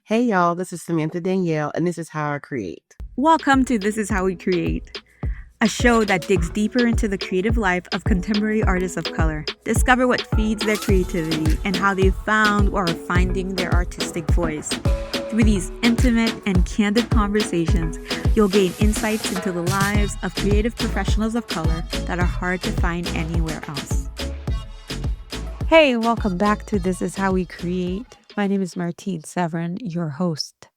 Hey y'all, this is Samantha Danielle, and this is How I Create. Welcome to This Is How We Create, a show that digs deeper into the creative life of contemporary artists of color. Discover what feeds their creativity and how they found or are finding their artistic voice. Through these intimate and candid conversations, you'll gain insights into the lives of creative professionals of color that are hard to find anywhere else. Hey, welcome back to This Is How We Create. My name is Martine Severin, your host.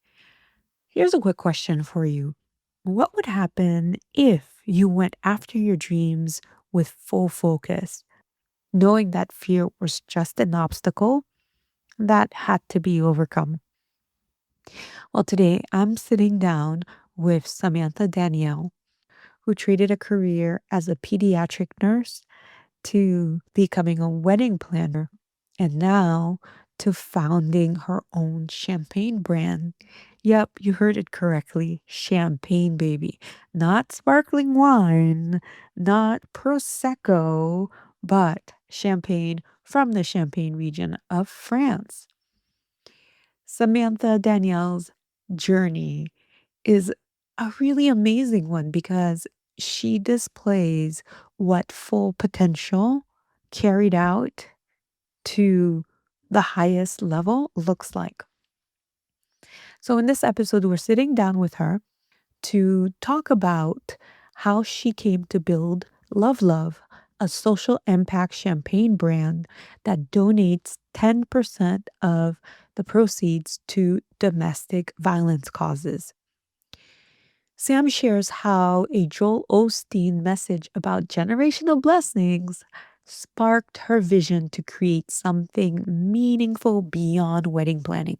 Here's a quick question for you. What would happen if you went after your dreams with full focus, knowing that fear was just an obstacle that had to be overcome? Well, today I'm sitting down with Samantha Danielle, who traded a career as a pediatric nurse to becoming a wedding planner and now to founding her own champagne brand. Yep, you heard it correctly. Champagne, baby. Not sparkling wine, not Prosecco, but champagne from the Champagne region of France. Samantha Danielle's journey is a really amazing one because she displays what full potential carried out to the highest level looks like. So, in this episode, we're sitting down with her to talk about how she came to build LoveLuvv, a social impact champagne brand that donates 10% of the proceeds to domestic violence causes. Sam shares how a Joel Osteen message about generational blessings sparked her vision to create something meaningful beyond wedding planning.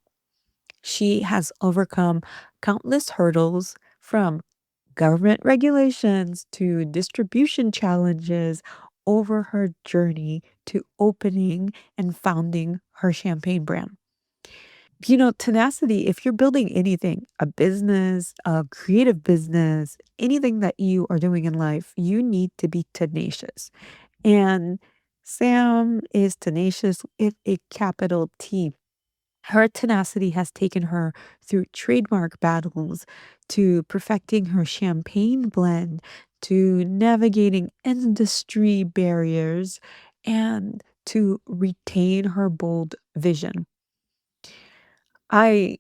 She has overcome countless hurdles from government regulations to distribution challenges over her journey to opening and founding her champagne brand. Tenacity, if you're building anything, a business, a creative business, anything that you are doing in life, you need to be tenacious. And Sam is tenacious with a capital T. Her tenacity has taken her through trademark battles, to perfecting her champagne blend, to navigating industry barriers, and to retain her bold vision. I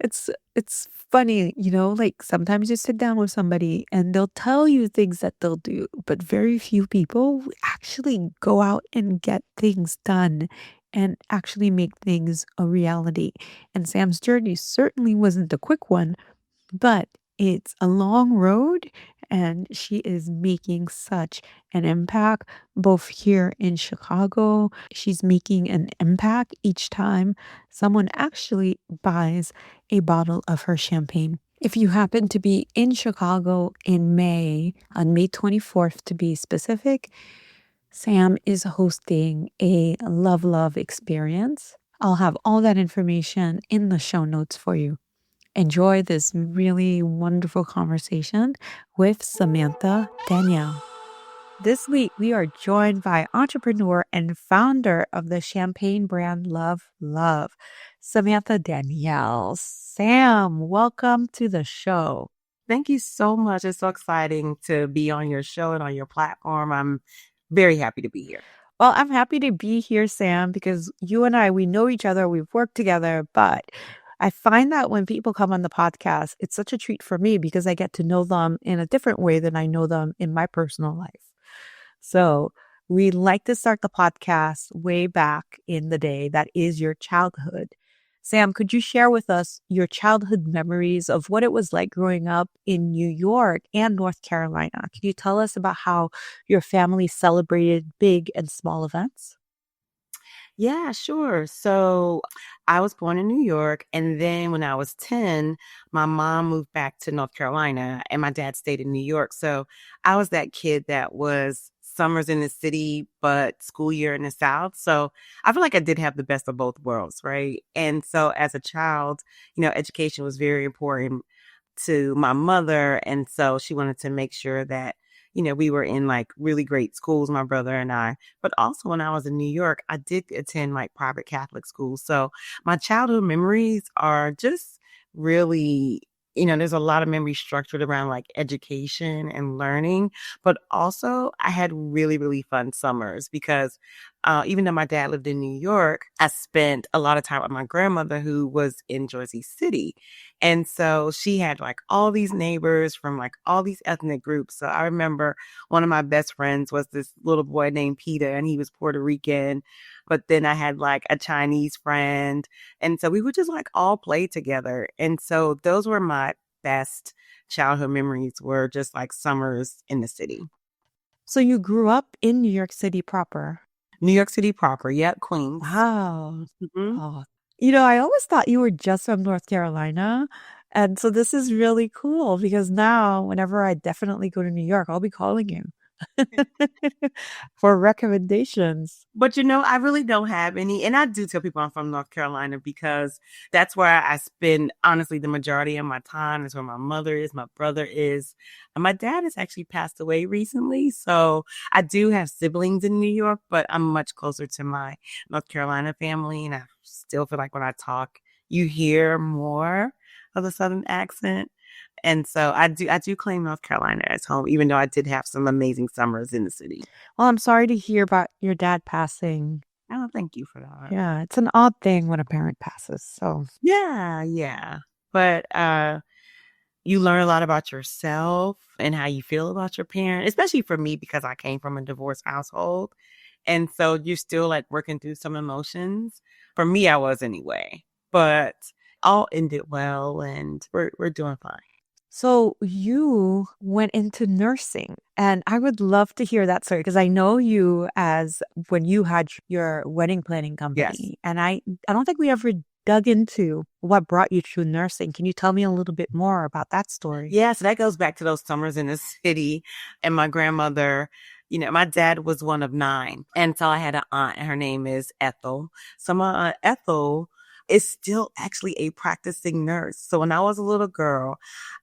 it's funny, like sometimes you sit down with somebody and they'll tell you things that they'll do, but very few people actually go out and get things done and actually make things a reality. And Sam's journey certainly wasn't a quick one, but it's a long road, and she is making such an impact both here in Chicago. She's making an impact each time someone actually buys a bottle of her champagne. If you happen to be in Chicago in May, on May 24th to be specific, Sam is hosting a LoveLuvv experience. I'll have all that information in the show notes for you. Enjoy this really wonderful conversation with Samantha Danielle. This week, we are joined by entrepreneur and founder of the champagne brand LoveLuvv, Samantha Danielle. Sam, welcome to the show. Thank you so much. It's so exciting to be on your show and on your platform. I'm very happy to be here. Well, I'm happy to be here, Sam, because you and I, we know each other, we've worked together, but I find that when people come on the podcast, it's such a treat for me because I get to know them in a different way than I know them in my personal life. So we like to start the podcast way back in the day. That is your childhood. Sam, could you share with us your childhood memories of what it was like growing up in New York and North Carolina? Can you tell us about how your family celebrated big and small events? Yeah, sure. So I was born in New York, and then when I was 10, my mom moved back to North Carolina, and my dad stayed in New York. So I was that kid that was summers in the city, but school year in the South. So I feel like I did have the best of both worlds, right? And so as a child, education was very important to my mother. And so she wanted to make sure that, we were in like really great schools, my brother and I. But also when I was in New York, I did attend like private Catholic schools. So my childhood memories are just really, there's a lot of memories structured around like education and learning. But also, I had really, really fun summers because even though my dad lived in New York, I spent a lot of time with my grandmother who was in Jersey City. And so she had like all these neighbors from like all these ethnic groups. So I remember one of my best friends was this little boy named Peter, and he was Puerto Rican. But then I had like a Chinese friend. And so we would just like all play together. And so those were my best childhood memories, were just like summers in the city. So you grew up in New York City proper. New York City proper. Yep, Queens. Wow. Hmm. Oh. I always thought you were just from North Carolina. And so this is really cool because now, whenever I definitely go to New York, I'll be calling you for recommendations. But I really don't have any. And I do tell people I'm from North Carolina because that's where I spend, honestly, the majority of my time. That's where my mother is, my brother is. And my dad has actually passed away recently. So I do have siblings in New York, but I'm much closer to my North Carolina family. And I still feel like when I talk, you hear more of the Southern accent. And so I do claim North Carolina as home, even though I did have some amazing summers in the city. Well, I'm sorry to hear about your dad passing. Oh, thank you for that. Yeah, it's an odd thing when a parent passes. So, Yeah, yeah. But you learn a lot about yourself and how you feel about your parent, especially for me because I came from a divorced household. And so you're still like working through some emotions. For me, I was anyway. But all ended well and we're doing fine. so you went into nursing, and I would love to hear that story because I know you as when you had your wedding planning Yes. company, and I don't think we ever dug into what brought you to nursing. Can you tell me a little bit more about that story? Yeah, so that goes back to those summers in the city. And my grandmother, my dad was one of nine. And so I had an aunt, and her name is Ethel. So my aunt Ethel is still actually a practicing nurse. So when I was a little girl,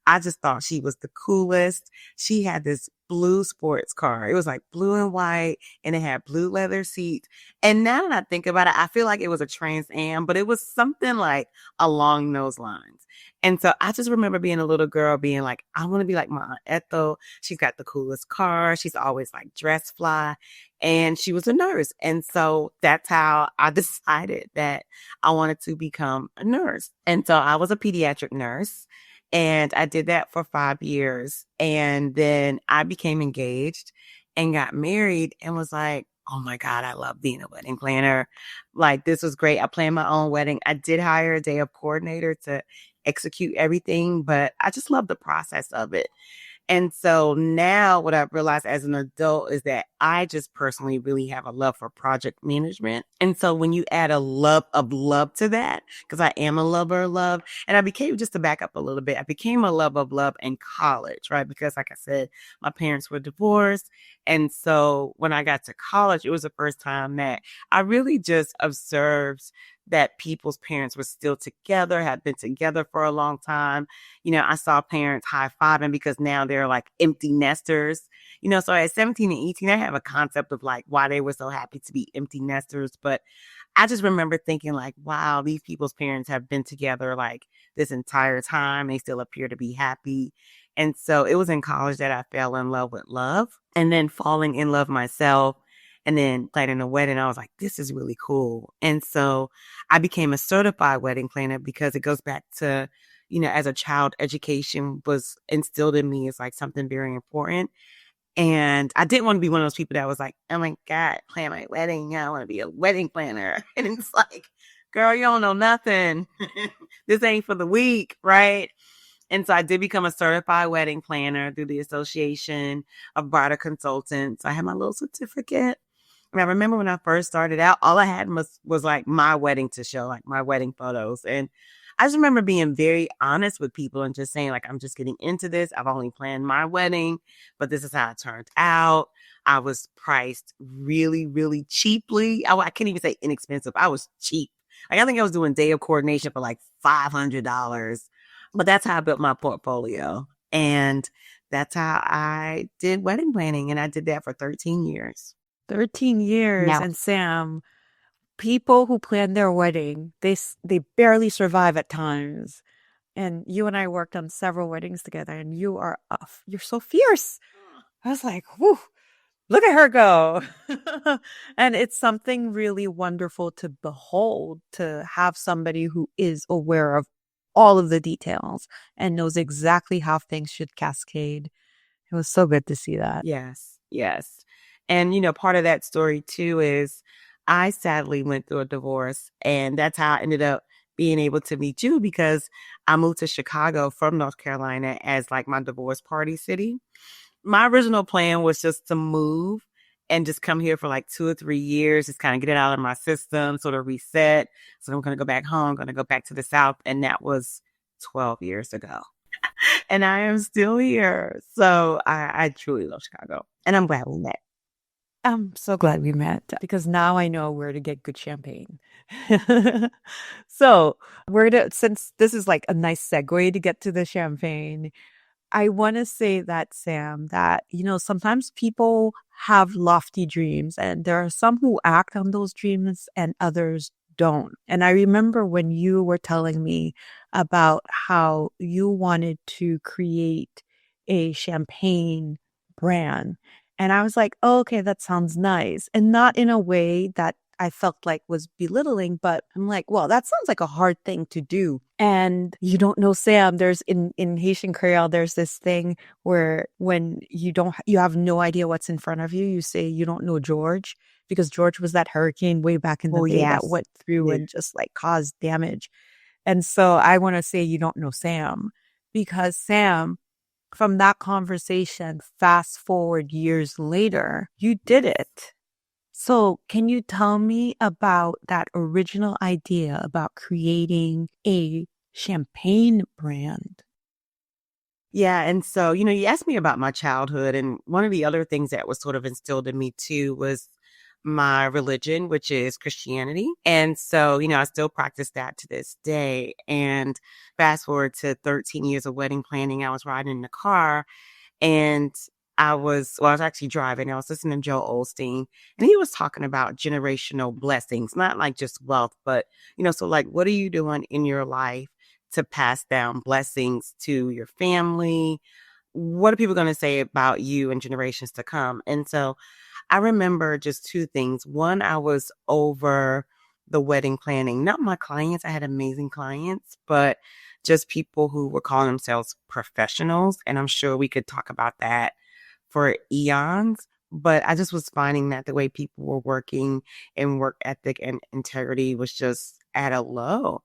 I just thought she was the coolest. She had this blue sports car. It was like blue and white, and it had blue leather seats. And now that I think about it, I feel like it was a Trans Am, but it was something like along those lines. And so I just remember being a little girl being like, I want to be like my Aunt Ethel. She's got the coolest car. She's always like dressed fly. And she was a nurse. And so that's how I decided that I wanted to become a nurse. And so I was a pediatric nurse. And I did that for 5 years. And then I became engaged and got married and was like, oh my God, I love being a wedding planner. Like, this was great. I planned my own wedding. I did hire a day of coordinator to execute everything, but I just love the process of it. And so now what I've realized as an adult is that I just personally really have a love for project management. And so when you add a love of love to that, because I am a lover of love, and I became, just to back up a little bit, I became a love of love in college, right? Because like I said, my parents were divorced. And so when I got to college, it was the first time that I really just observed that people's parents were still together, had been together for a long time. I saw parents high-fiving because now they're like empty nesters. So at 17 and 18, I have a concept of like why they were so happy to be empty nesters. But I just remember thinking like, wow, these people's parents have been together like this entire time. They still appear to be happy. And so it was in college that I fell in love with love, and then falling in love myself, and then planning a wedding. I was like, this is really cool. And so I became a certified wedding planner because it goes back to, as a child, education was instilled in me as like something very important. And I didn't want to be one of those people that was like, oh my God, plan my wedding. I want to be a wedding planner. And it's like, girl, you don't know nothing. This ain't for the weak, right? And so I did become a certified wedding planner through the Association of Bridal Consultants. I had my little certificate. And I remember when I first started out, all I had was like my wedding to show, like my wedding photos. And I just remember being very honest with people and just saying, like, I'm just getting into this. I've only planned my wedding, but this is how it turned out. I was priced really, really cheaply. I can't even say inexpensive. I was cheap. Like, I think I was doing day of coordination for like $500. But that's how I built my portfolio. And that's how I did wedding planning. And I did that for 13 years. 13 years. Yeah. And Sam, people who plan their wedding, they barely survive at times. And you and I worked on several weddings together, and you're so fierce. I was like, whew, look at her go. And it's something really wonderful to behold, to have somebody who is aware of all of the details and knows exactly how things should cascade. It was so good to see that. Yes, yes. And, part of that story too is I sadly went through a divorce, and that's how I ended up being able to meet you because I moved to Chicago from North Carolina as like my divorce party city. My original plan was just to move and just come here for like 2 or 3 years, just kind of get it out of my system, sort of reset. So I'm going to go back home, going to go back to the South. And that was 12 years ago. And I am still here. So I truly love Chicago. And I'm glad we met. I'm so glad we met because now I know where to get good champagne. So, since this is like a nice segue to get to the champagne, I want to say that, Sam, that, sometimes people have lofty dreams and there are some who act on those dreams and others don't. And I remember when you were telling me about how you wanted to create a champagne brand. And I was like, oh, okay, that sounds nice. And not in a way that I felt like was belittling, but I'm like, well, that sounds like a hard thing to do. And you don't know, Sam, there's in Haitian Creole, there's this thing where when you have no idea what's in front of you, you say you don't know George, because George was that hurricane way back in the Oh, day that yes. went through Yeah. and just like caused damage. And so I want to say you don't know Sam, because Sam, from that conversation, fast forward years later, you did it. So, can you tell me about that original idea about creating a champagne brand? Yeah. And so, you asked me about my childhood. And one of the other things that was sort of instilled in me too was my religion, which is Christianity. And so, I still practice that to this day. And fast forward to 13 years of wedding planning, I was riding in the car and I was actually driving. I was listening to Joe Osteen, and he was talking about generational blessings, not like just wealth, but, so like, what are you doing in your life to pass down blessings to your family? What are people going to say about you in generations to come? And so I remember just two things. One, I was over the wedding planning, not my clients. I had amazing clients, but just people who were calling themselves professionals. And I'm sure we could talk about that for eons. But I just was finding that the way people were working and work ethic and integrity was just at a low.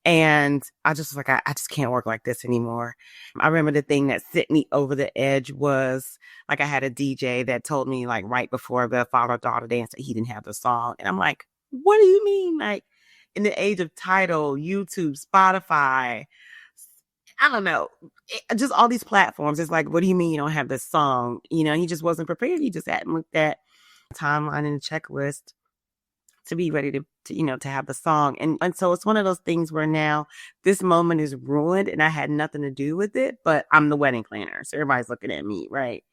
And I just was like, I just can't work like this anymore. I remember the thing that sent me over the edge was like I had a DJ that told me like right before the father-daughter dance that he didn't have the song. And I'm like, what do you mean? Like in the age of Tidal, YouTube, Spotify, I don't know, just all these platforms. It's like, what do you mean you don't have this song? He just wasn't prepared. He just hadn't looked at the timeline and the checklist to be ready to have the song. And so it's one of those things where now this moment is ruined and I had nothing to do with it, but I'm the wedding planner. So everybody's looking at me, right?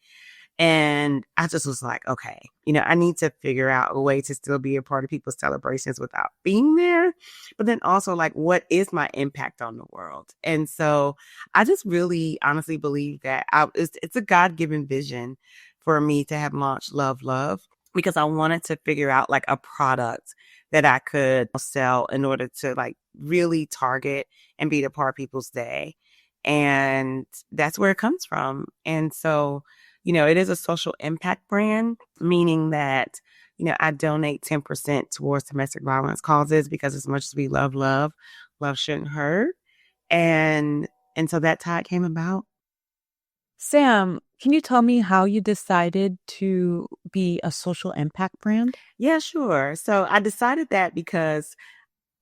And I just was like, okay, I need to figure out a way to still be a part of people's celebrations without being there. But then also like, what is my impact on the world? And so I just really honestly believe that it's a God-given vision for me to have launched LoveLuvv, because I wanted to figure out like a product that I could sell in order to like really target and be a part of people's day. And that's where it comes from. And so, it is a social impact brand, meaning that, I donate 10% towards domestic violence causes, because as much as we love love, love shouldn't hurt. And so that's how it came about. Sam, can you tell me how you decided to be a social impact brand? Yeah, sure. So I decided that because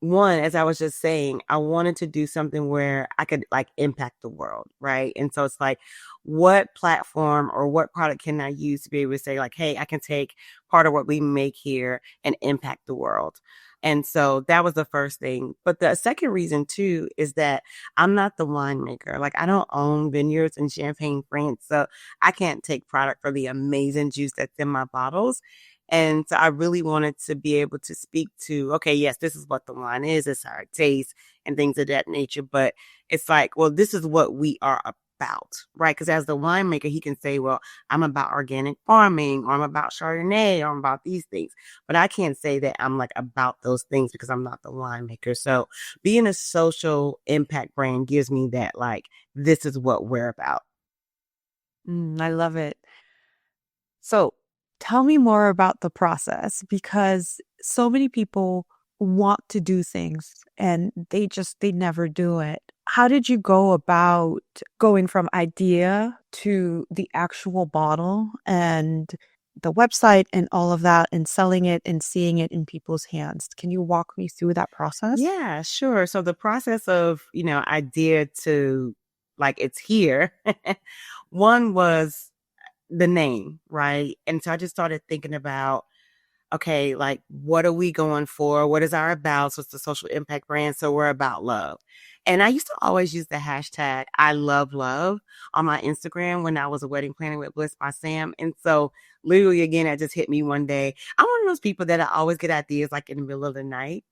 one, as I was just saying, I wanted to do something where I could like impact the world, right? And so it's like, what platform or what product can I use to be able to say like, hey, I can take part of what we make here and impact the world. And so that was the first thing. But the second reason too is that I'm not the winemaker. Like I don't own vineyards in Champagne, France. So I can't take product for the amazing juice that's in my bottles. And so I really wanted to be able to speak to, okay, yes, this is what the wine is, it's how it tastes and things of that nature. But it's like, well, this is what we are about, right? Because as the winemaker, he can say, well, I'm about organic farming, or I'm about Chardonnay, or I'm about these things. But I can't say that I'm like about those things because I'm not the winemaker. So being a social impact brand gives me that, like, this is what we're about. I love it. So tell me more about the process because so many people want to do things and they never do it. How did you go about going from idea to the actual bottle and the website and all of that and selling it and seeing it in people's hands? Can you walk me through that process? Yeah, sure. So the process of, idea to like it's here. One was the name, right? And so I just started thinking about, okay, like what are we going for? What is our about? So it's the social impact brand. So we're about love. And I used to always use the hashtag I love love on my Instagram when I was a wedding planner with Bliss by Sam. And so literally again, it just hit me one day. I'm one of those people that I always get ideas like in the middle of the night.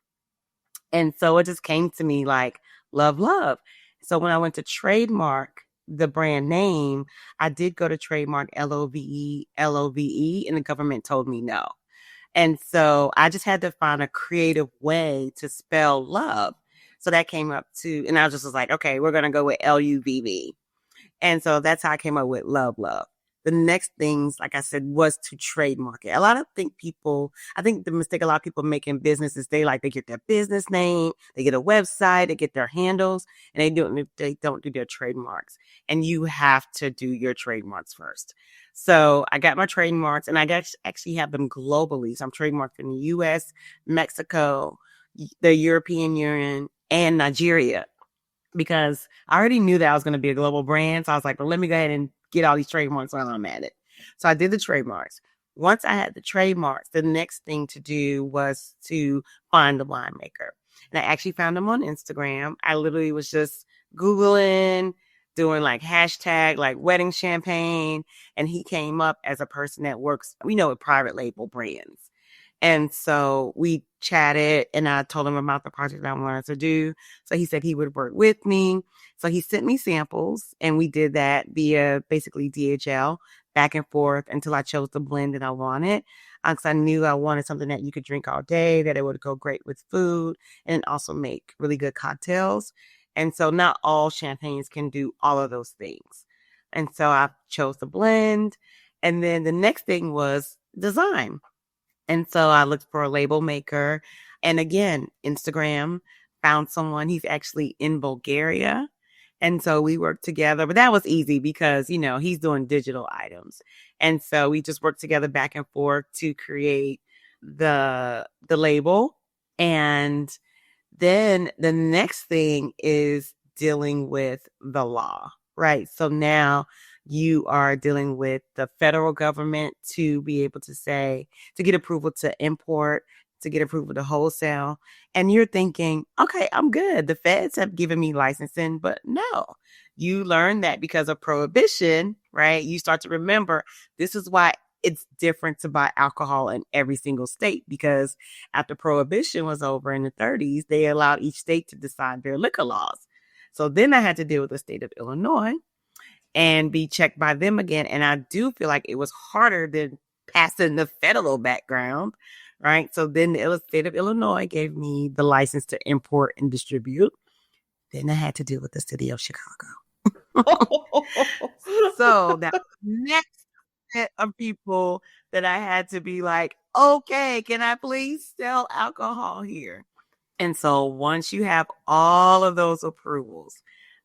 And so it just came to me like love, love. So when I went to trademark the brand name, I did go to trademark LOVE, LOVE, and the government told me no. And so I just had to find a creative way to spell love. So that came up to, and I just was like, okay, we're going to go with LUVV. And so that's how I came up with LoveLuvv. The next things, like I said, was to trademark it. I think the mistake a lot of people make in business is they get their business name, they get a website, they get their handles, and they don't do their trademarks. And you have to do your trademarks first. So I got my trademarks and actually have them globally. So I'm trademarked in the US, Mexico, the European Union, and Nigeria because I already knew that I was going to be a global brand. So I was like, well, let me go ahead and get all these trademarks while I'm at it. So I did the trademarks. Once I had the trademarks, the next thing to do was to find the winemaker. And I actually found him on Instagram. I literally was just Googling, doing like hashtag like wedding champagne. And he came up as a person that works, with private label brands. And so we chatted and I told him about the project I wanted to do. So he said he would work with me. So he sent me samples and we did that via basically DHL back and forth until I chose the blend that I wanted. Because I knew I wanted something that you could drink all day, that it would go great with food and also make really good cocktails. And so not all champagnes can do all of those things. And so I chose the blend. And then the next thing was design. And so I looked for a label maker. And again, Instagram found someone. He's actually in Bulgaria. And so we worked together. But that was easy because, he's doing digital items. And so we just worked together back and forth to create the label. And then the next thing is dealing with the law, right? So now you are dealing with the federal government to be able to get approval to import, to get approval to wholesale. And you're thinking, okay, I'm good. The feds have given me licensing, but no, you learn that because of prohibition, right? You start to remember this is why it's different to buy alcohol in every single state because after prohibition was over in the 30s, they allowed each state to decide their liquor laws. So then I had to deal with the state of Illinois and be checked by them again. And I do feel like it was harder than passing the federal background, right? So then the state of Illinois gave me the license to import and distribute. Then I had to deal with the city of Chicago. So that next set of people that I had to be like, okay, can I please sell alcohol here? And so once you have all of those approvals,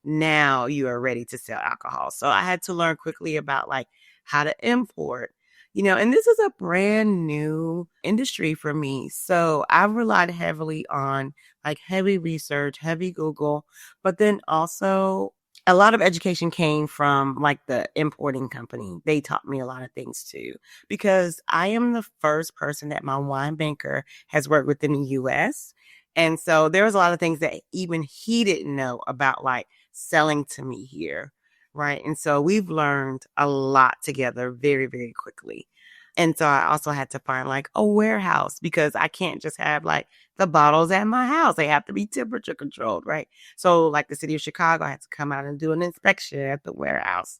now you are ready to sell alcohol. So I had to learn quickly about like how to import, and this is a brand new industry for me. So I've relied heavily on like heavy research, heavy Google, but then also A lot of education came from like the importing company. They taught me a lot of things too, because I am the first person that my wine banker has worked with in the US. And so there was a lot of things that even he didn't know about like selling to me here. Right. And so we've learned a lot together very, very quickly. And so I also had to find like a warehouse because I can't just have like the bottles at my house. They have to be temperature controlled, right? So, like the city of Chicago had to come out and do an inspection at the warehouse.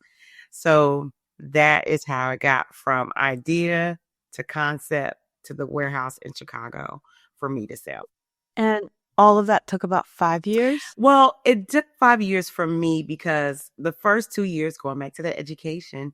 So, that is how it got from idea to concept to the warehouse in Chicago for me to sell. And all of that took about 5 years? Well, it took 5 years for me because the first 2 years, going back to the education,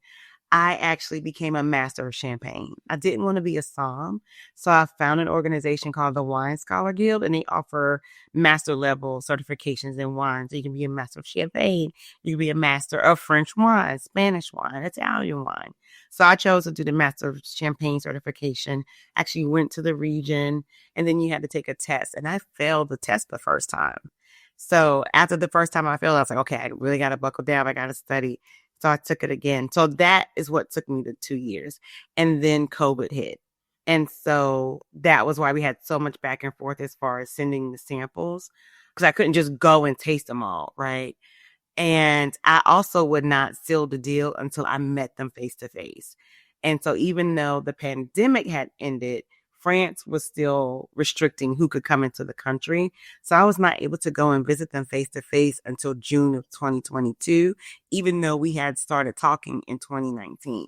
I actually became a master of champagne. I didn't want to be a somm. So I found an organization called the Wine Scholar Guild, and they offer master level certifications in wine. So you can be a master of champagne, you can be a master of French wine, Spanish wine, Italian wine. So I chose to do the master of champagne certification, actually went to the region, and then you had to take a test. And I failed the test the first time. So after the first time I failed, I was like, okay, I really got to buckle down. I got to study. So I took it again. So that is what took me the 2 years. And then COVID hit. And so that was why we had so much back and forth as far as sending the samples because I couldn't just go and taste them all. Right. And I also would not seal the deal until I met them face to face. And so even though the pandemic had ended, France was still restricting who could come into the country. So I was not able to go and visit them face to face until June of 2022, even though we had started talking in 2019.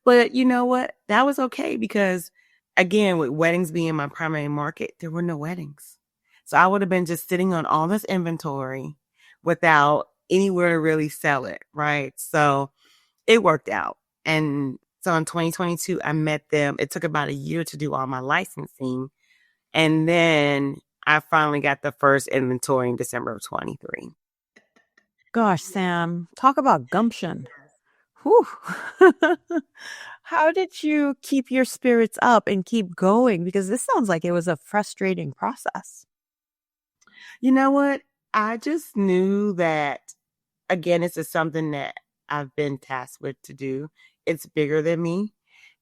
But you know what? That was okay because, again, with weddings being my primary market, there were no weddings. So I would have been just sitting on all this inventory without anywhere to really sell it. Right. So it worked out. And so in 2022, I met them. It took about a year to do all my licensing. And then I finally got the first inventory in December of 23. Gosh, Sam, talk about gumption. Whew. How did you keep your spirits up and keep going? Because this sounds like it was a frustrating process. You know what? I just knew that, again, this is something that I've been tasked with to do. It's bigger than me.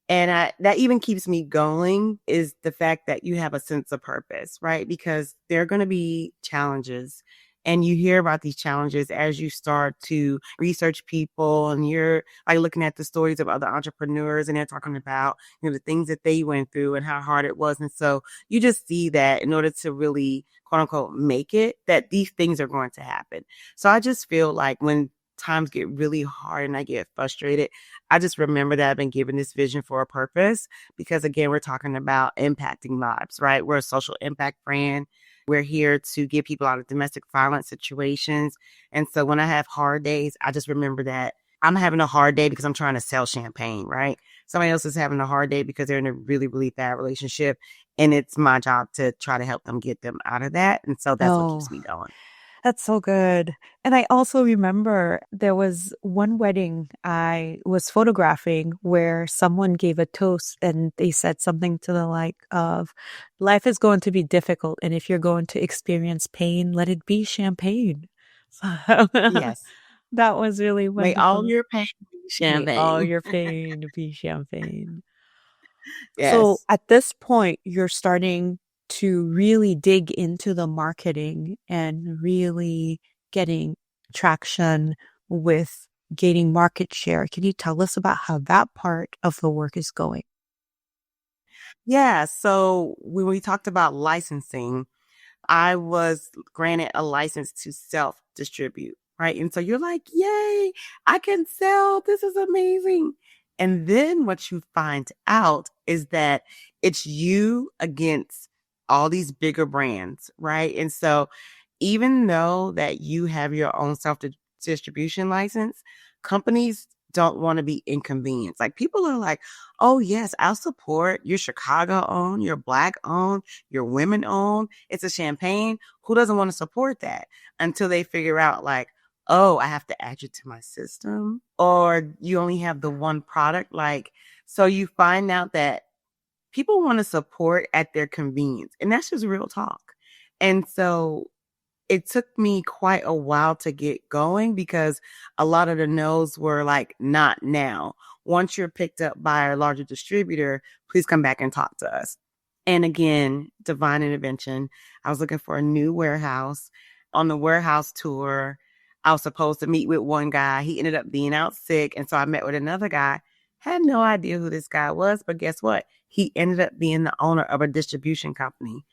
And that even keeps me going is the fact that you have a sense of purpose, right? Because there are going to be challenges. And you hear about these challenges as you start to research people and you're like looking at the stories of other entrepreneurs and they're talking about, the things that they went through and how hard it was. And so you just see that in order to really quote unquote make it, that these things are going to happen. So I just feel like when times get really hard and I get frustrated, I just remember that I've been given this vision for a purpose because, again, we're talking about impacting lives, right? We're a social impact brand. We're here to get people out of domestic violence situations. And so when I have hard days, I just remember that I'm having a hard day because I'm trying to sell champagne, right? Somebody else is having a hard day because they're in a really, really bad relationship. And it's my job to try to help them get them out of that. And so that's what Oh, keeps me going. that's so good. And I also remember there was one wedding I was photographing where someone gave a toast and they said something to the like of life is going to be difficult. And if you're going to experience pain, let it be champagne. So Yes. that was really May all wonderful. your pain be May all champagne. your pain be champagne. So Yes. at this point, you're starting to really dig into the marketing and really getting traction with gaining market share. Can you tell us about how that part of the work is going? Yeah. So when we talked about licensing, I was granted a license to self distribute, right? And so you're like, yay, I can sell. This is amazing. And then what you find out is that it's you against all these bigger brands, right? And so even though that you have your own self distribution license, companies don't want to be inconvenienced. Like people are like, oh, yes, I'll support your Chicago owned, your Black owned, your women owned. It's a champagne. Who doesn't want to support that until they figure out, like, oh, I have to add you to my system, or you only have the one product. Like, so you find out that people want to support at their convenience, and that's just real talk. And so it took me quite a while to get going because a lot of the no's were like, not now. Once you're picked up by a larger distributor, please come back and talk to us. And again, divine intervention. I was looking for a new warehouse. On the warehouse tour, I was supposed to meet with one guy. He ended up being out sick. And so I met with another guy. Had no idea who this guy was, but guess what? He ended up being the owner of a distribution company.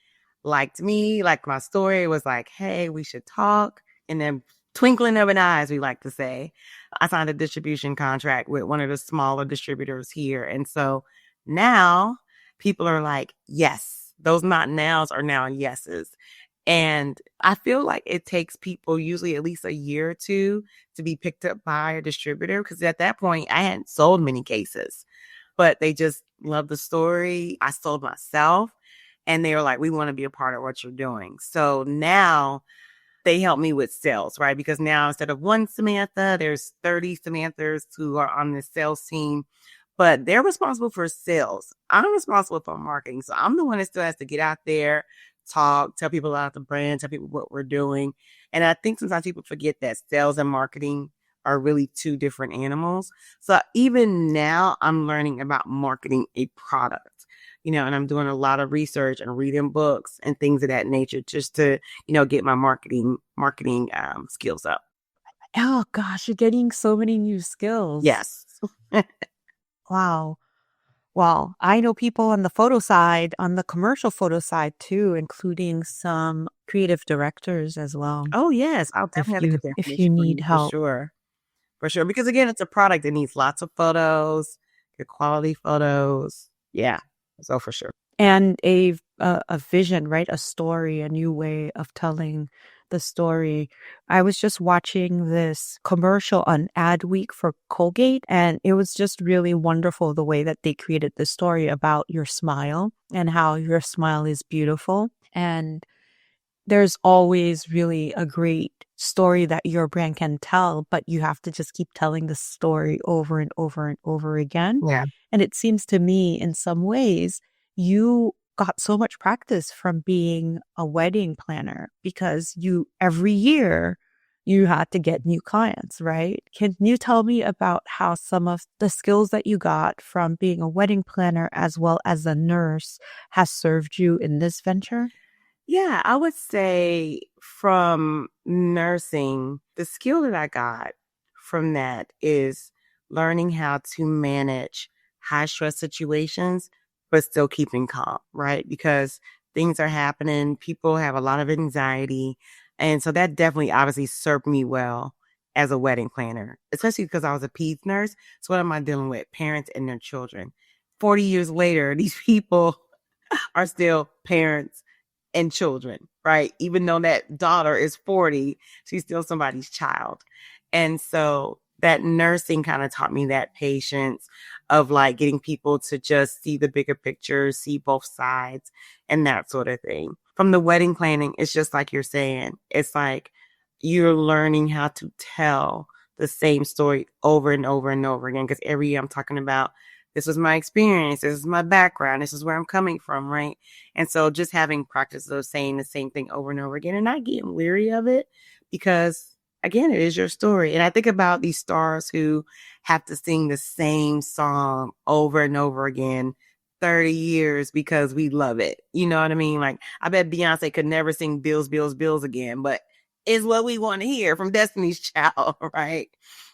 Liked me, liked my story, was like, hey, we should talk. And then twinkling of an eye, as we like to say, I signed a distribution contract with one of the smaller distributors here. And so now people are like, yes, those not nows are now yeses. And I feel like it takes people usually at least a year or two to be picked up by a distributor because at that point I hadn't sold many cases, but they just loved the story. I sold myself and they were like, we want to be a part of what you're doing. So now they help me with sales, right? Because now instead of one Samantha, there's 30 Samanthas who are on the sales team, but they're responsible for sales. I'm responsible for marketing. So I'm the one that still has to get out there, talk, tell people about the brand, tell people what we're doing. And I think sometimes people forget that sales and marketing are really two different animals. So even now I'm learning about marketing a product, and I'm doing a lot of research and reading books and things of that nature just to, get my marketing skills up. Oh gosh, you're getting so many new skills. Yes. Wow. Well, I know people on the photo side, on the commercial photo side too, including some creative directors as well. Oh, yes. I'll definitely have to get the If you information for need you for help. sure. For sure. Because again, it's a product that needs lots of photos, good quality photos. Yeah. So for sure. And a vision, right? A story, a new way of telling the story. I was just watching this commercial on Ad Week for Colgate, and it was just really wonderful the way that they created the story about your smile and how your smile is beautiful. And there's always really a great story that your brand can tell, but you have to just keep telling the story over and over and over again. Yeah. And it seems to me, in some ways, you got so much practice from being a wedding planner because every year, you had to get new clients, right? Can you tell me about how some of the skills that you got from being a wedding planner as well as a nurse has served you in this venture? Yeah, I would say from nursing, the skill that I got from that is learning how to manage high stress situations, but still keeping calm, right? Because things are happening, people have a lot of anxiety. And so that definitely obviously served me well as a wedding planner, especially because I was a peds nurse. So what am I dealing with? Parents and their children. 40 years later, these people are still parents and children, right? Even though that daughter is 40, she's still somebody's child. And so that nursing kind of taught me that patience of like getting people to just see the bigger picture, see both sides and that sort of thing. From the wedding planning, it's just like you're saying, it's like you're learning how to tell the same story over and over and over again. Because every year I'm talking about this was my experience, this is my background, this is where I'm coming from, right? And so just having practice of saying the same thing over and over again and not getting weary of it because, again, it is your story. And I think about these stars who have to sing the same song over and over again 30 years because we love it. You know what I mean? Like, I bet Beyonce could never sing Bills, Bills, Bills again, but it's what we want to hear from Destiny's Child, right?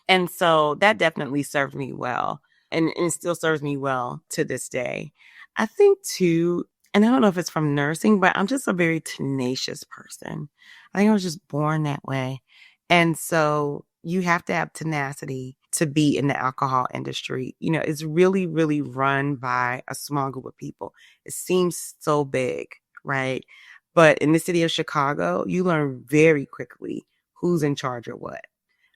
And so that definitely served me well. And it still serves me well to this day. I think too, and I don't know if it's from nursing, but I'm just a very tenacious person. I think I was just born that way. And so you have to have tenacity to be in the alcohol industry. It's really, really run by a small group of people. It seems so big, right? But in the city of Chicago, you learn very quickly who's in charge of what,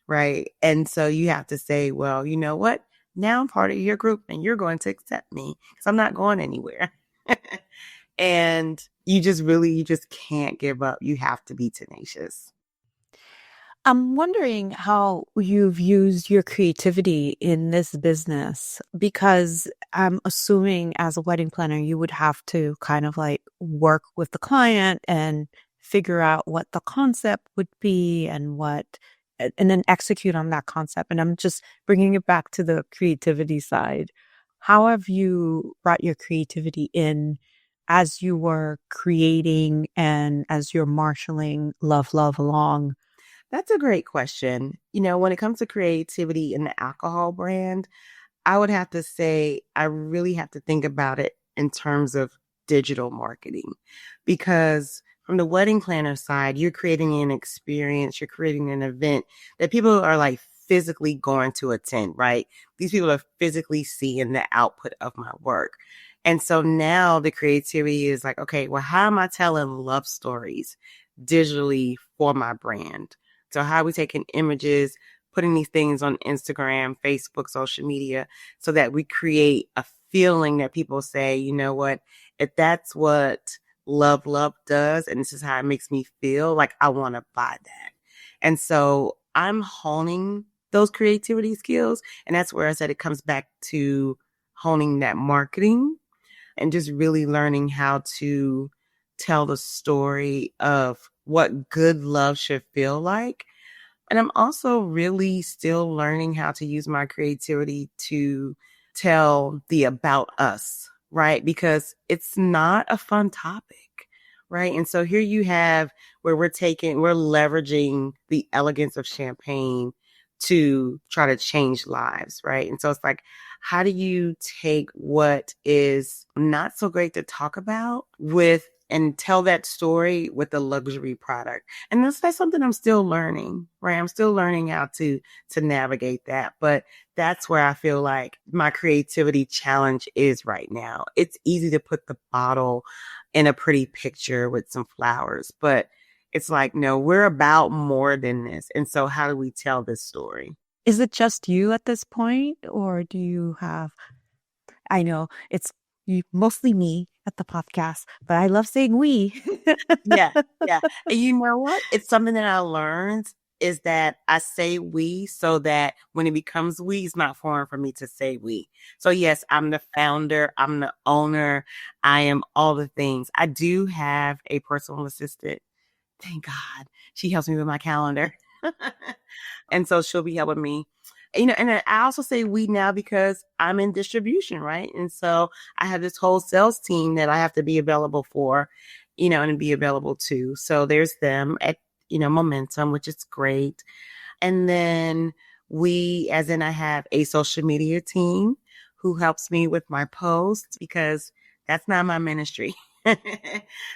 right? And so you have to say, well, you know what? Now I'm part of your group and you're going to accept me because I'm not going anywhere. And you just can't give up. You have to be tenacious. I'm wondering how you've used your creativity in this business because I'm assuming as a wedding planner, you would have to kind of like work with the client and figure out what the concept would be and then execute on that concept. And I'm just bringing it back to the creativity side. How have you brought your creativity in as you were creating and as you're marshaling LoveLuvv along? That's a great question. When it comes to creativity in the alcohol brand, I would have to say I really have to think about it in terms of digital marketing, because from the wedding planner side, you're creating an experience, you're creating an event that people are like physically going to attend, right? These people are physically seeing the output of my work. And so now the creativity is like, okay, well, how am I telling love stories digitally for my brand? So how are we taking images, putting these things on Instagram, Facebook, social media, so that we create a feeling that people say, you know what, if that's what LoveLuvv does, and this is how it makes me feel, like I want to buy that. And so I'm honing those creativity skills. And that's where I said it comes back to honing that marketing and just really learning how to tell the story of what good love should feel like. And I'm also really still learning how to use my creativity to tell the about us, right? Because it's not a fun topic, right? And so here you have where we're leveraging the elegance of champagne to try to change lives, right? And so it's like, how do you take what is not so great to talk about and tell that story with a luxury product? And that's something I'm still learning, right? I'm still learning how to navigate that. But that's where I feel like my creativity challenge is right now. It's easy to put the bottle in a pretty picture with some flowers, but it's like, no, we're about more than this. And so how do we tell this story? Is it just you at this point, or do you have, I know it's mostly me at the podcast, but I love saying we. Yeah, yeah. And you know what? It's something that I learned is that I say we so that when it becomes we, it's not foreign for me to say we. So yes, I'm the founder, I'm the owner, I am all the things. I do have a personal assistant. Thank God. She helps me with my calendar. And so she'll be helping me. And I also say we now because I'm in distribution, right? And so I have this whole sales team that I have to be available for, and be available to. So there's them at, Momentum, which is great. And then I have a social media team who helps me with my posts because that's not my ministry.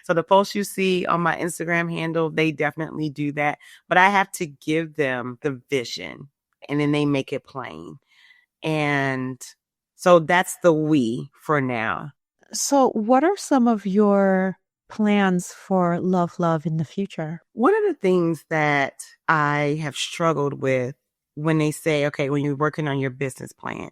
So the posts you see on my Instagram handle, they definitely do that. But I have to give them the vision and then they make it plain. And so that's the we for now. So, what are some of your plans for LoveLuvv in the future? One of the things that I have struggled with when they say, okay, when you're working on your business plan,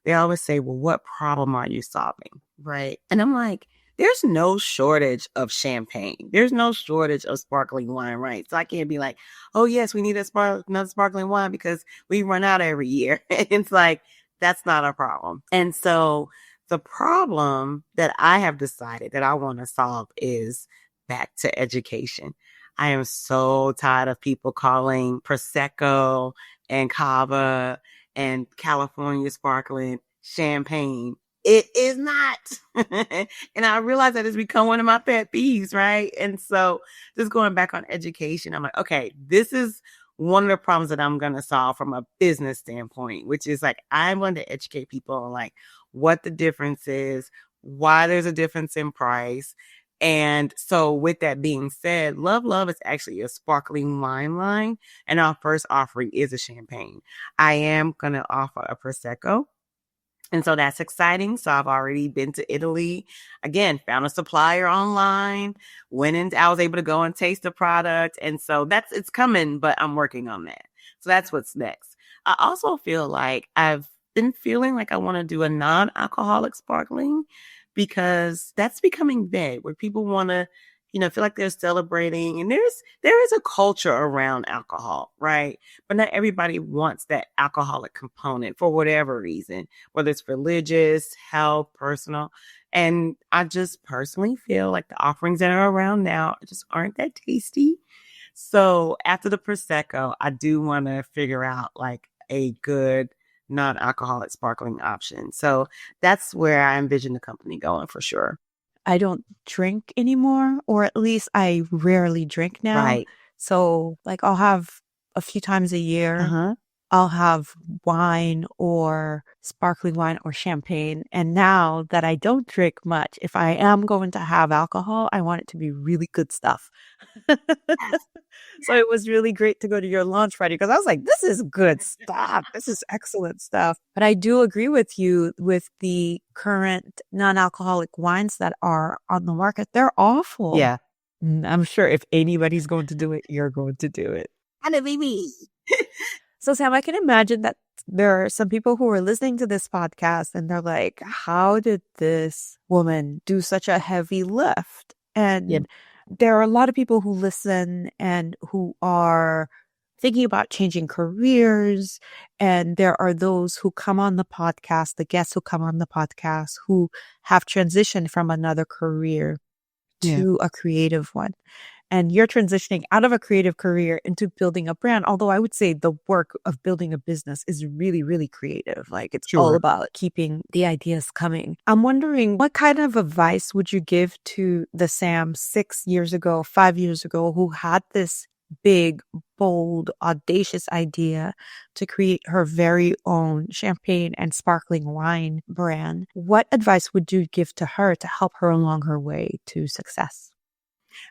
they always say, well, what problem are you solving? Right. And I'm like, there's no shortage of champagne. There's no shortage of sparkling wine, right? So I can't be like, oh, yes, we need another sparkling wine because we run out every year. It's like, that's not a problem. And so the problem that I have decided that I want to solve is back to education. I am so tired of people calling Prosecco and Cava and California sparkling champagne. It is not. And I realize that it's become one of my pet peeves, right? And so just going back on education, I'm like, okay, this is one of the problems that I'm going to solve from a business standpoint, which is like, I'm going to educate people on like what the difference is, why there's a difference in price. And so with that being said, LoveLuvv is actually a sparkling wine line. And our first offering is a champagne. I am going to offer a Prosecco. And so that's exciting. So I've already been to Italy. Again, found a supplier online, I was able to go and taste the product. And so it's coming, but I'm working on that. So that's what's next. I also feel like I've been feeling like I want to do a non-alcoholic sparkling because that's becoming big where people want to, feel like they're celebrating. And there is a culture around alcohol, right? But not everybody wants that alcoholic component for whatever reason, whether it's religious, health, personal. And I just personally feel like the offerings that are around now just aren't that tasty. So after the Prosecco, I do want to figure out like a good non-alcoholic sparkling option. So that's where I envision the company going for sure. I don't drink anymore, or at least I rarely drink now. Right. So, like, I'll have a few times a year, Uh-huh. I'll have wine or sparkling wine or champagne. And now that I don't drink much, if I am going to have alcohol, I want it to be really good stuff. So it was really great to go to your launch party because I was like, this is good stuff. This is excellent stuff. But I do agree with you with the current non-alcoholic wines that are on the market. They're awful. Yeah. I'm sure if anybody's going to do it, you're going to do it. And it be me. So, Sam, I can imagine that there are some people who are listening to this podcast and they're like, how did this woman do such a heavy lift? Yeah. And there are a lot of people who listen and who are thinking about changing careers. And there are those who come on the podcast, the guests who come on the podcast, who have transitioned from another career Yeah. to a creative one. And you're transitioning out of a creative career into building a brand. Although I would say the work of building a business is really, really creative. Like it's all Sure. about keeping the ideas coming. I'm wondering, what kind of advice would you give to the Sam 6 years ago, 5 years ago, who had this big, bold, audacious idea to create her very own champagne and sparkling wine brand? What advice would you give to her to help her along her way to success?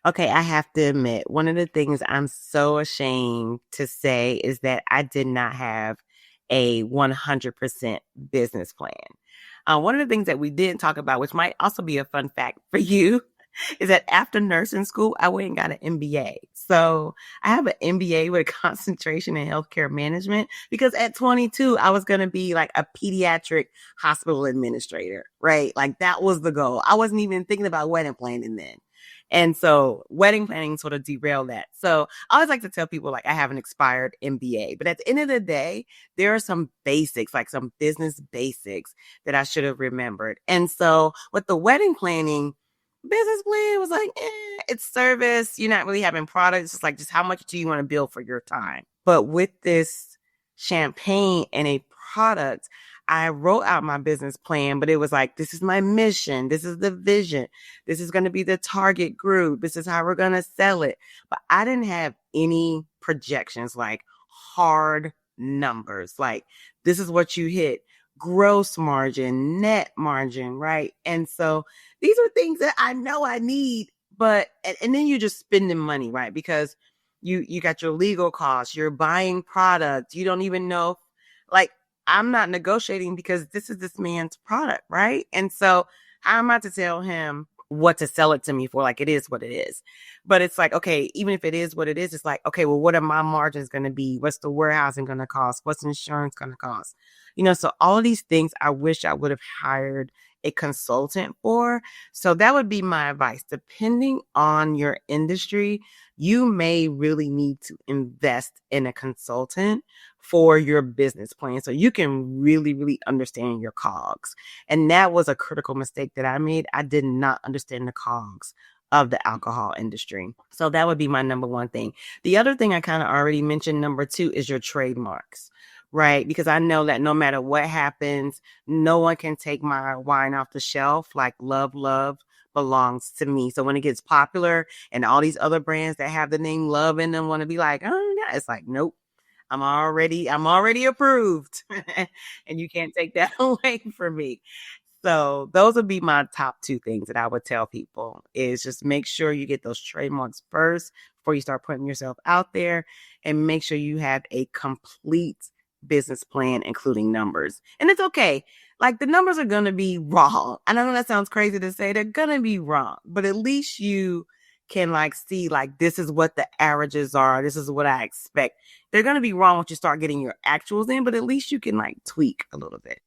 Okay, I have to admit, one of the things I'm so ashamed to say is that I did not have a 100% business plan. One of the things that we didn't talk about, which might also be a fun fact for you, is that after nursing school, I went and got an MBA. So I have an MBA with a concentration in healthcare management because at 22, I was going to be like a pediatric hospital administrator, right? Like that was the goal. I wasn't even thinking about wedding planning then. And so wedding planning sort of derailed that. So I always like to tell people like I have an expired MBA, but at the end of the day, there are some basics, like some business basics that I should have remembered. And so with the wedding planning, business plan was like, it's service. You're not really having products. It's like, just how much do you want to build for your time? But with this champagne and a product, I wrote out my business plan, but it was like, this is my mission. This is the vision. This is going to be the target group. This is how we're going to sell it. But I didn't have any projections, like hard numbers. Like, this is what you hit. Gross margin, net margin, right? And so these are things that I know I need, but and then you're just spending money, right? Because you got your legal costs, you're buying product, you don't even know, like I'm not negotiating because this is this man's product, right? And so how am I to tell him what to sell it to me for? Like it is what it is. But it's like, okay, even if it is what it is, it's like, okay, well, what are my margins going to be? What's the warehousing going to cost? What's insurance going to cost? So all of these things I wish I would have hired a consultant for. So that would be my advice. Depending on your industry, you may really need to invest in a consultant for your business plan so you can really, really understand your COGS. And that was a critical mistake that I made. I did not understand the COGS of the alcohol industry. So that would be my number one thing. The other thing I kind of already mentioned, number two, is your trademarks. Right? Because I know that no matter what happens, no one can take my wine off the shelf. Like LoveLuvv belongs to me. So when it gets popular and all these other brands that have the name Love in them want to be like, oh yeah, it's like, nope, I'm already approved. And you can't take that away from me. So those would be my top two things that I would tell people is just make sure you get those trademarks first before you start putting yourself out there, and make sure you have a complete business plan, including numbers. And it's okay. Like the numbers are going to be wrong. I know that sounds crazy to say, they're going to be wrong, but at least you can like see like this is what the averages are. This is what I expect. They're going to be wrong once you start getting your actuals in, but at least you can like tweak a little bit.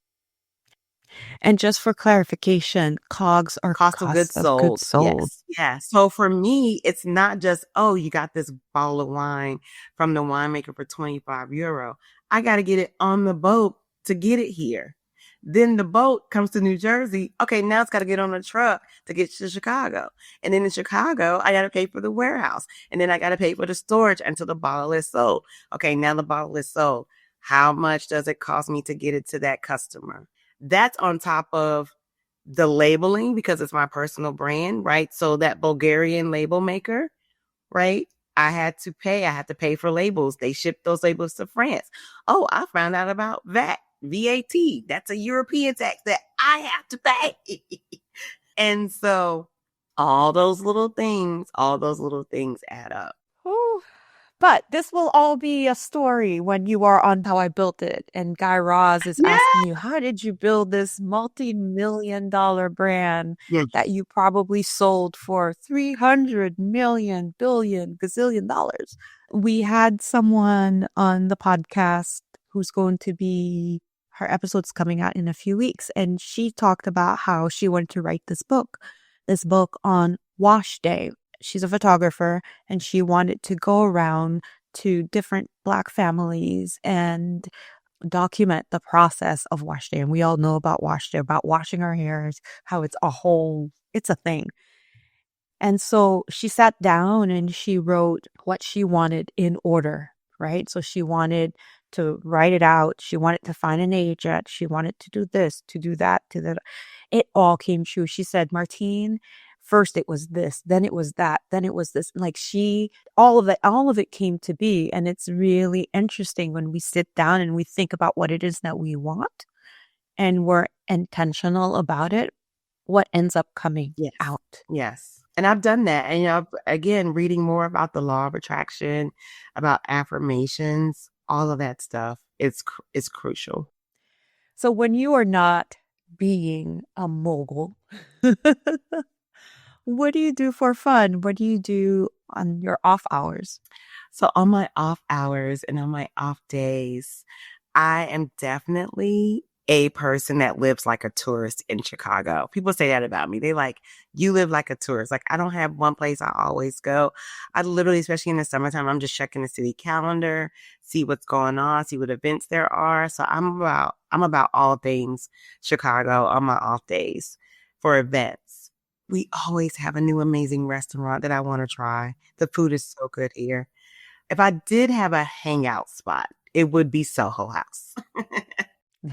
And just for clarification, COGS are Cost of goods sold. Yes. Yeah. So for me, it's not just, oh, you got this bottle of wine from the winemaker for €25. I got to get it on the boat to get it here. Then the boat comes to New Jersey. Okay, now it's got to get on a truck to get to Chicago. And then in Chicago, I got to pay for the warehouse. And then I got to pay for the storage until the bottle is sold. Okay, now the bottle is sold. How much does it cost me to get it to that customer? That's on top of the labeling because it's my personal brand, right? So that Bulgarian label maker, right? I had to pay for labels. They shipped those labels to France. Oh, I found out about VAT. That's a European tax that I have to pay. And so all those little things add up. Oh, but this will all be a story when you are on How I Built It. And Guy Raz is Yeah. asking you, how did you build this multi-million-dollar brand Yes. that you probably sold for 300 million, billion, gazillion dollars? We had someone on the podcast who's going to be, her episode's coming out in a few weeks. And she talked about how she wanted to write this book on wash day. She's a photographer and she wanted to go around to different Black families and document the process of wash day. And we all know about wash day, about washing our hairs, how it's a thing. And so she sat down and she wrote what she wanted in order, right? So she wanted to write it out. She wanted to find an agent. She wanted to do this, to do that, to that. It all came true. She said, Martine, first it was this, then it was that, then it was this. Like all of it came to be. And it's really interesting when we sit down and we think about what it is that we want and we're intentional about it, what ends up coming Yes. out. Yes. And I've done that. And, again, reading more about the law of attraction, about affirmations, all of that stuff is crucial. So when you are not being a mogul, what do you do for fun? What do you do on your off hours? So on my off hours and on my off days, I am definitely a person that lives like a tourist in Chicago. People say that about me. They like, you live like a tourist. Like I don't have one place I always go. I literally, especially in the summertime, I'm just checking the city calendar, see what's going on, see what events there are. So I'm about all things Chicago on my off days for events. We always have a new amazing restaurant that I want to try. The food is so good here. If I did have a hangout spot, it would be Soho House.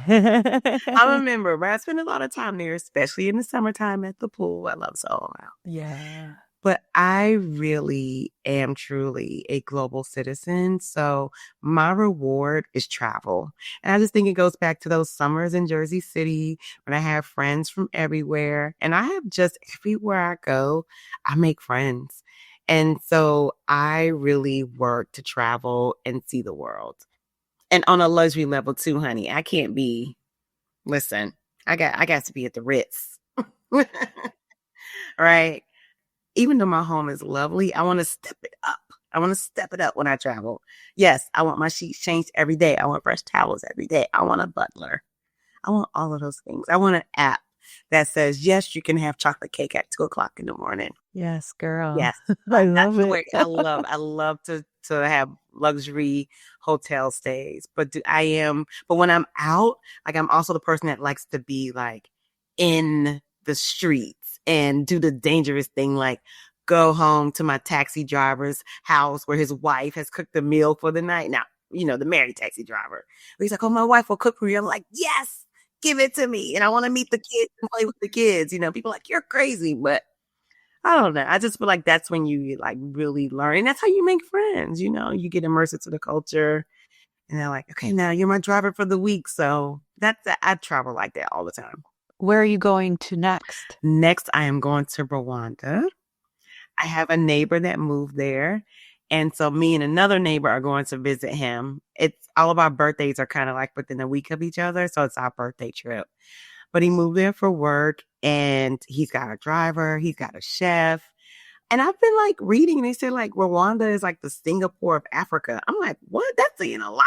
I'm a member, but I spend a lot of time there, especially in the summertime at the pool. I love Soho House. Yeah. But I really am truly a global citizen. So my reward is travel. And I just think it goes back to those summers in Jersey City when I have friends from everywhere. And I have just everywhere I go, I make friends. And so I really work to travel and see the world. And on a luxury level too, honey. I can't be, listen, I got to be at the Ritz. Right? Even though my home is lovely, I want to step it up. I want to step it up when I travel. Yes, I want my sheets changed every day. I want fresh towels every day. I want a butler. I want all of those things. I want an app that says, yes, you can have chocolate cake at 2:00 in the morning. Yes, girl. Yes. I love That's the it. way I love to have luxury hotel stays. But when I'm out, like I'm also the person that likes to be like in the streets and do the dangerous thing, like go home to my taxi driver's house where his wife has cooked a meal for the night. Now, the married taxi driver. He's like, oh, my wife will cook for you. I'm like, yes, give it to me. And I want to meet the kids and play with the kids. People are like, you're crazy, but I don't know. I just feel like that's when you like really learn. And that's how you make friends. You get immersed into the culture and they're like, okay, now you're my driver for the week. So I travel like that all the time. Where are you going to next? Next, I am going to Rwanda. I have a neighbor that moved there. And so me and another neighbor are going to visit him. It's all of our birthdays are kind of like within a week of each other. So it's our birthday trip. But he moved there for work and he's got a driver, he's got a chef. And I've been like reading and they said like Rwanda is like the Singapore of Africa. I'm like, what? That's saying a lot.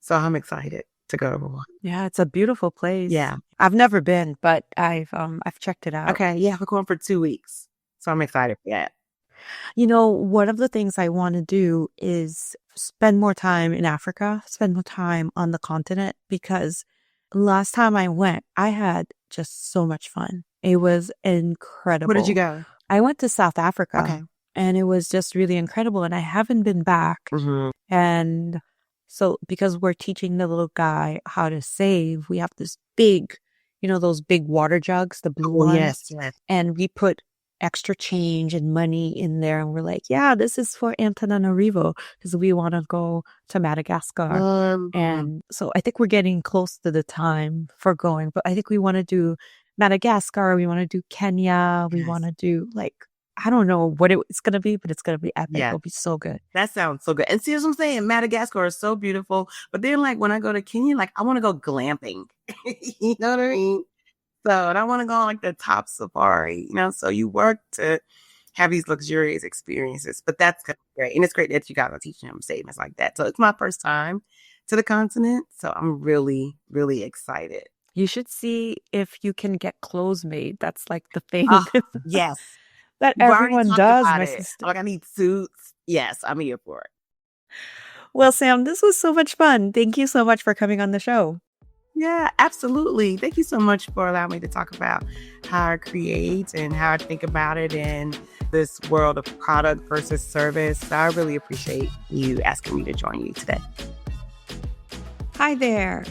So I'm excited to go to Rwanda. Yeah, it's a beautiful place. Yeah. I've never been, but I've checked it out. Okay. Yeah. We're going for 2 weeks. So I'm excited for that. One of the things I want to do is spend more time in Africa, spend more time on the continent, because Last time I went, I had just so much fun. It was Where did you incredible. go? I went to South Africa Okay. and it was just really incredible. And I haven't been back. Mm-hmm. And so, because we're teaching the little guy how to save, we have this big, those big water jugs, the blue Oh, ones. yes, yes. And we put extra change and money in there. And we're like, yeah, this is for Antananarivo because we want to go to Madagascar. And so I think we're getting close to the time for going, but I think we want to do Madagascar. We want to do Kenya. We want to do I don't know what it's going to be, but it's going to be epic. Yeah. It'll be so good. That sounds so good. And see, as I'm saying, Madagascar is so beautiful. But then, when I go to Kenya, I want to go glamping. You know what I mean? So, and I want to go on the top safari, so you work to have these luxurious experiences, but that's great. And it's great that you guys are teaching them savings like that. So it's my first time to the continent. So I'm really, really excited. You should see if you can get clothes made. That's the thing. Oh, yes. That We've already everyone talked does, about my it. sister. I need suits. Yes, I'm here for it. Well, Sam, this was so much fun. Thank you so much for coming on the show. Yeah, absolutely. Thank you so much for allowing me to talk about how I create and how I think about it in this world of product versus service. I really appreciate you asking me to join you today. Hi there.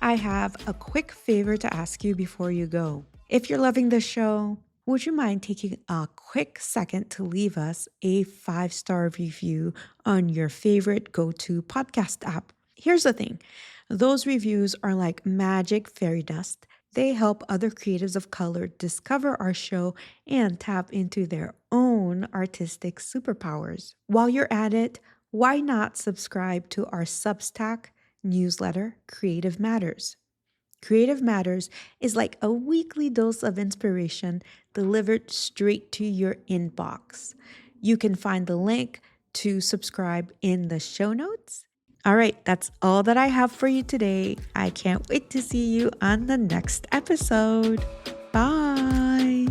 I have a quick favor to ask you before you go. If you're loving the show, would you mind taking a quick second to leave us a 5-star review on your favorite go-to podcast app? Here's the thing. Those reviews are like magic fairy dust. They help other creatives of color discover our show and tap into their own artistic superpowers. While you're at it, why not subscribe to our Substack newsletter, Creative Matters? Creative Matters is like a weekly dose of inspiration delivered straight to your inbox. You can find the link to subscribe in the show notes. All right, that's all that I have for you today. I can't wait to see you on the next episode. Bye.